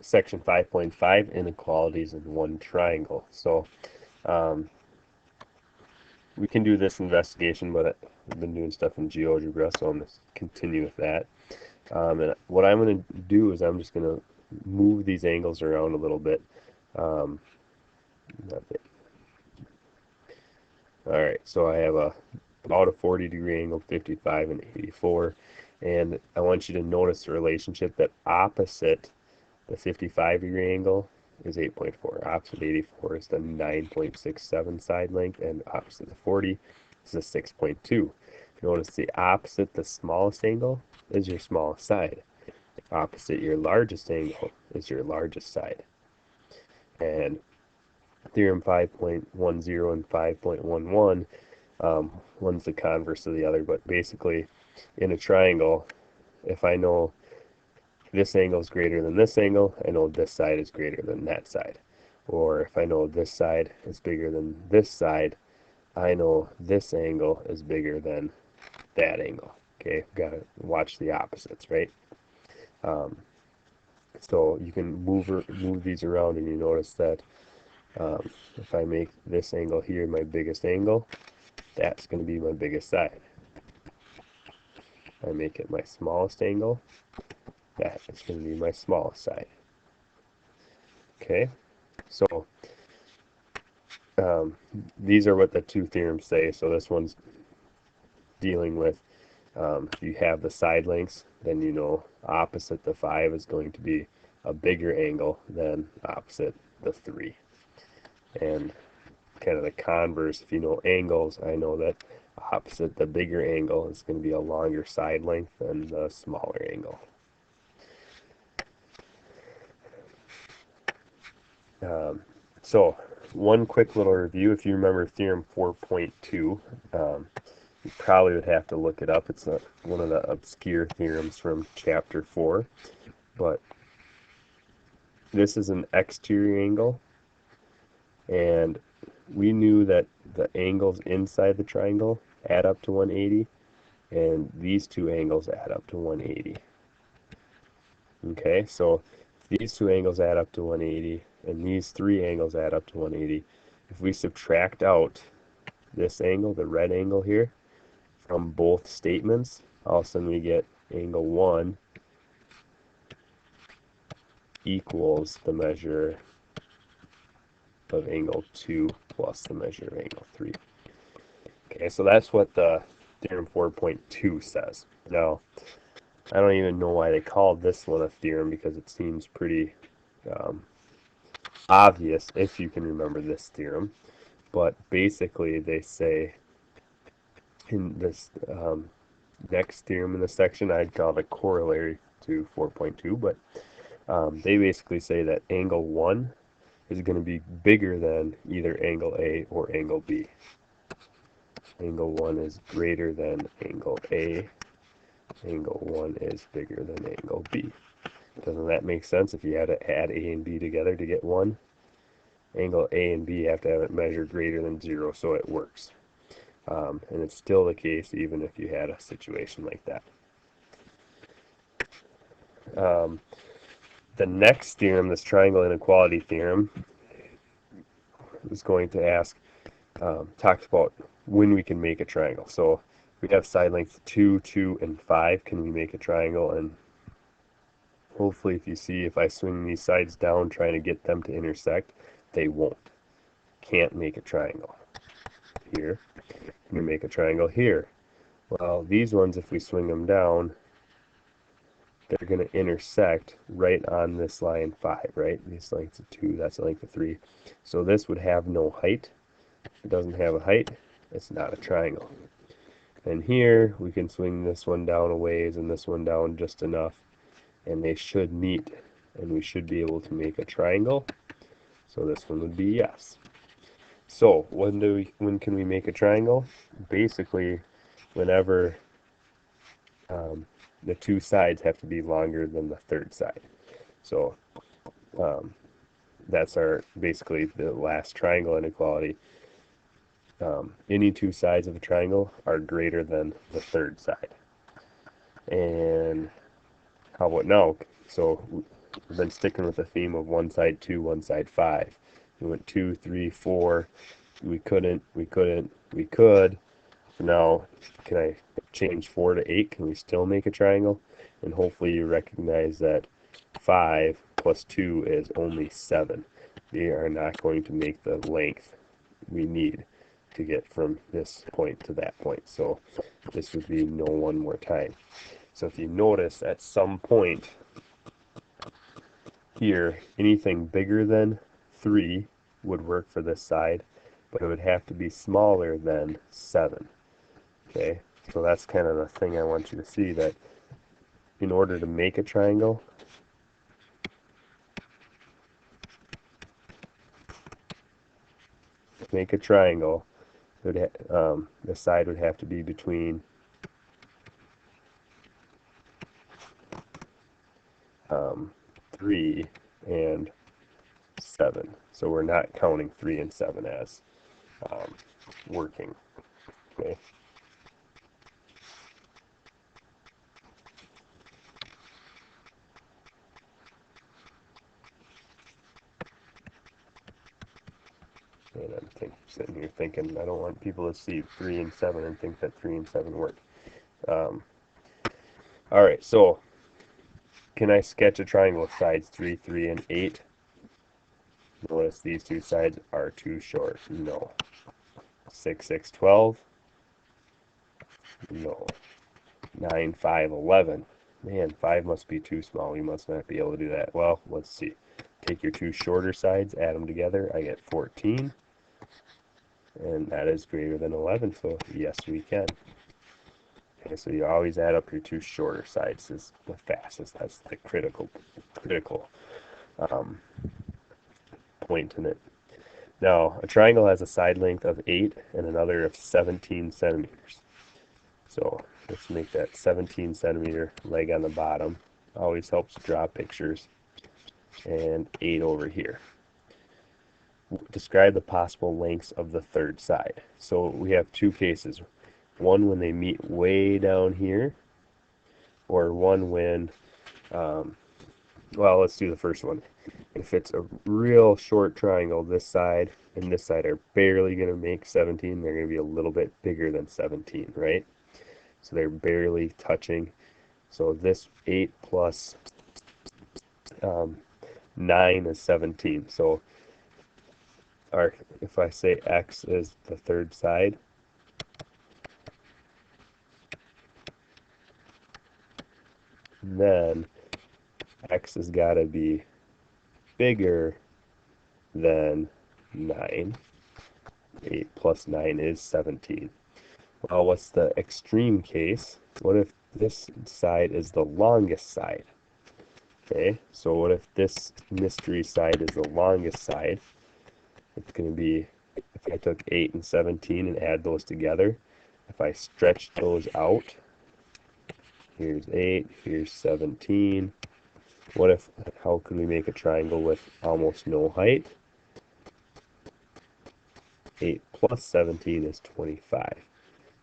section 5.5, inequalities in one triangle. So we can do this investigation, but I've been doing stuff in GeoGebra, so I'm going to continue with that. And what I'm going to do is I'm just going to move these angles around a little bit. All right, so I have about a 40-degree angle, 55 and 84, and I want you to notice the relationship that opposite the 55-degree angle is 8.4. Opposite 84 is the 9.67 side length, and opposite the 40 is the 6.2. Notice the opposite the smallest angle is your smallest side. Opposite your largest angle is your largest side. And theorem 5.10 and 5.11, one's the converse of the other, but basically in a triangle, if I know this angle is greater than this angle, I know this side is greater than that side. Or if I know this side is bigger than this side, I know this angle is bigger than that angle. Okay, gotta watch the opposites, right? So you can move these around, and you notice that if I make this angle here my biggest angle, that's going to be my biggest side. I make it my smallest angle, that is going to be my smallest side. Okay, so these are what the two theorems say. So this one's dealing with if you have the side lengths, then you know opposite the 5 is going to be a bigger angle than opposite the 3. And kind of the converse, if you know angles, I know that opposite the bigger angle is going to be a longer side length than the smaller angle. So one quick little review, if you remember theorem 4.2, you probably would have to look it up. It's one of the obscure theorems from chapter 4, but this is an exterior angle, and we knew that the angles inside the triangle add up to 180, and these two angles add up to 180. Okay, so if these two angles add up to 180, and these three angles add up to 180, if we subtract out this angle, the red angle here, from both statements, all of a sudden we get angle 1 equals the measure of angle 2 plus the measure of angle 3. Okay, so that's what the theorem 4.2 says. Now, I don't even know why they called this one a theorem, because it seems pretty obvious if you can remember this theorem. But basically, they say in this next theorem in this section, I'd call it corollary to 4.2, but they basically say that angle 1 is going to be bigger than either angle A or angle B. Angle 1 is greater than angle A. Angle 1 is bigger than angle B. Doesn't that make sense? If you had to add A and B together to get 1, angle A and B have to have it measured greater than 0, so it works. And it's still the case even if you had a situation like that. The next theorem, this triangle inequality theorem, is going to ask, talks about when we can make a triangle. So we have side lengths 2, 2, and 5. Can we make a triangle? And hopefully, if you see, if I swing these sides down trying to get them to intersect, they won't. Can't make a triangle. Here, can we make a triangle here? Well, these ones, if we swing them down, they're going to intersect right on this line 5, right? This length of 2, that's a length of 3. So this would have no height. If it doesn't have a height, it's not a triangle. And here, we can swing this one down a ways and this one down just enough, and they should meet, and we should be able to make a triangle. So this one would be yes. So when can we make a triangle? Basically, whenever the two sides have to be longer than the third side. So that's basically the last triangle inequality. Any two sides of a triangle are greater than the third side. And how about now? So we've been sticking with the theme of one side 2, one side 5. We went 2, 3, 4. We couldn't, we could. So now, can I change 4 to 8? Can we still make a triangle? And hopefully you recognize that 5 plus 2 is only 7. They are not going to make the length we need to get from this point to that point. So this would be no one more time. So if you notice at some point here, anything bigger than 3 would work for this side, but it would have to be smaller than 7. Okay, so that's kind of the thing I want you to see, that in order to make a triangle, the side would have to be between 3 and 7. So we're not counting 3 and 7 as working. Okay. And I'm sitting here thinking, I don't want people to see 3 and 7 and think that 3 and 7 work. All right, so can I sketch a triangle with sides 3, 3, and 8? Notice these two sides are too short. No. 6, 6, 12? No. 9, 5, 11. Man, 5 must be too small. We must not be able to do that. Well, let's see. Take your two shorter sides, add them together. I get 14. And that is greater than 11, so yes, we can. Okay, so you always add up your two shorter sides is the fastest. That's the critical um, point in it. Now, a triangle has a side length of 8 and another of 17 centimeters. So let's make that 17 centimeter leg on the bottom. Always helps draw pictures. And 8 over here. Describe the possible lengths of the third side. So we have two cases. One when they meet way down here, or one when, well, let's do the first one. If it's a real short triangle, this side and this side are barely going to make 17. They're going to be a little bit bigger than 17, right? So they're barely touching. So this 8 plus 9 is 17. So if I say x is the third side, then x has got to be bigger than 9. 8 plus 9 is 17. Well, what's the extreme case? What if this side is the longest side? Okay, so what if this mystery side is the longest side? It's going to be, if I took 8 and 17 and add those together, if I stretch those out, here's 8, here's 17. How could we make a triangle with almost no height? 8 plus 17 is 25.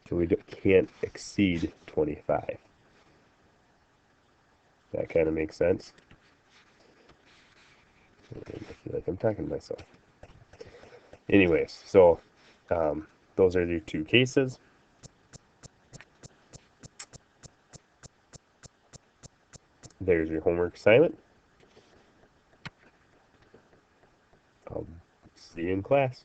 So we can't exceed 25. That kind of makes sense. I feel like I'm talking to myself. Anyways, so those are your two cases. There's your homework assignment. I'll see you in class.